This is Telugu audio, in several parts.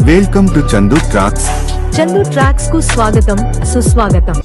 Welcome to Chandu tracks. Chandu tracks కు స్వాగతం, సుస్వాగతం.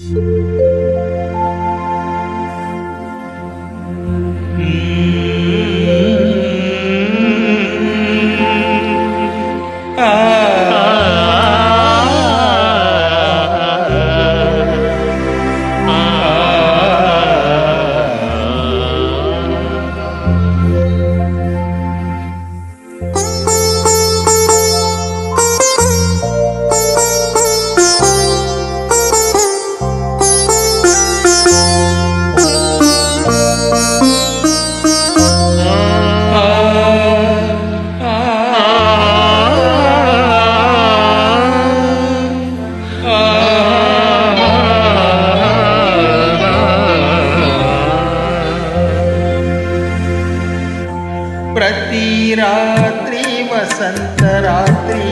ప్రతి రాత్రి వసంత రాత్రి,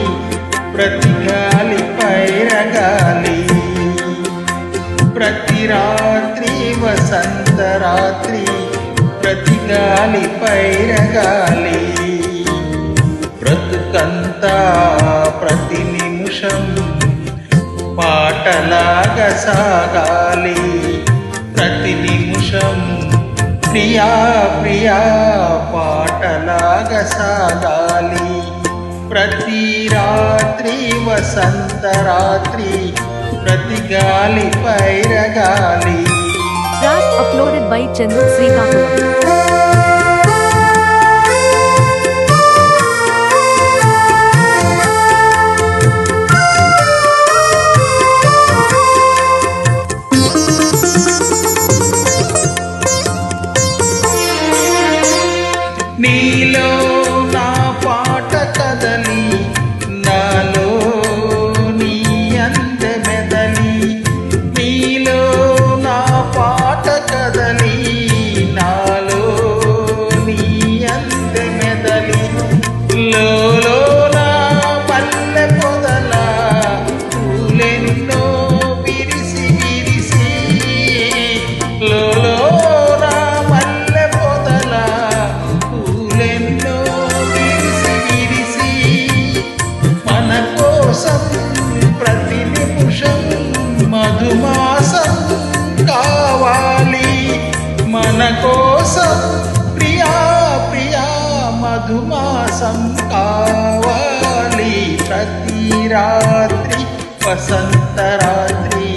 ప్రతి గాలి పైరగాలి. ప్రతి రాత్రి వసంత రాత్రి, ప్రతి గాలి పైరగాలి. బ్రతుకంతా ప్రతి నిమిషం పాటలాగా సాగాలి. ప్రతి నిమిషం ప్రియా ప్రియా పాటలాగా సాగాలి. ప్రతి రాత్రి వసంత రాత్రి, ప్రతి గాలి పైరగాలి. Track uploaded by Chandu Srikakulam. నీలో నా పాట కదలి, నాలో నీ అందమెదలి. నీలో నా పాట కదలి, నాలో నీ అందమెదలి. లోలో నా పల్లె పొదల పూలెన్నో విరిసి విరిసి. లోలో నా పల్లె పొదల పూలెన్నో విరిసి విరిసి. మన కోసం ప్రతి నిమిషం మధుమాసం కావాలి. మన కోసం ప్రియా ప్రియా మధుమాసం కావాలి. ప్రతి రాత్రి వసంత రాత్రి,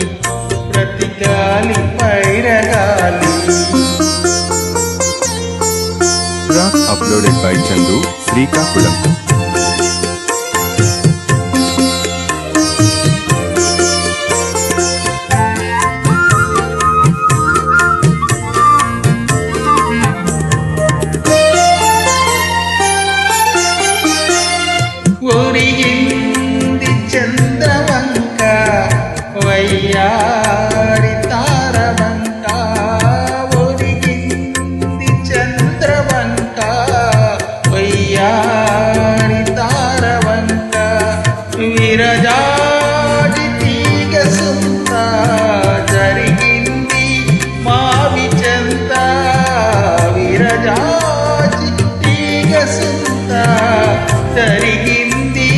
ప్రతి గాలి పైరగాలి. Track uploaded by Chandu Srikakulam. ఒరిగింది Chandravanka, వయ్యారి తారవంక. ఒరిగింది చంద్రవంక, వయ్యారి తారవంక. విరజాడి తీగ సుంత, జరిగింది మావి చెంత. విరజాడి తీగ సుంత, జరిగింది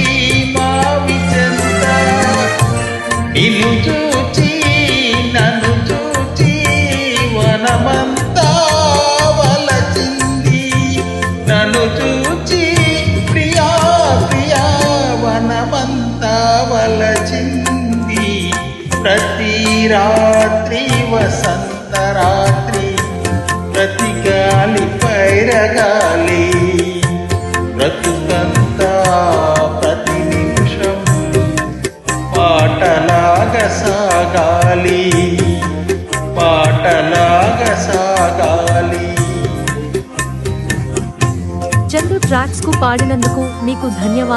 మావి చెంత. నిన్ను చూచి నన్ను చూచి వనమంతా వలచింది. నన్ను చూచి ప్రియా ప్రియా వనమంతా వలచింది. ప్రతి రాత్రి వసంత రాత్రి, ప్రతి గాలి పైరగాలి. బ్రతుకంతా ప్రతి నిమిషం పాటలాగా సాగాలి. పాటలాగా సాగాలి. చందు ట్రాక్స్ కు పాడినందుకు మీకు ధన్యవాదాలు.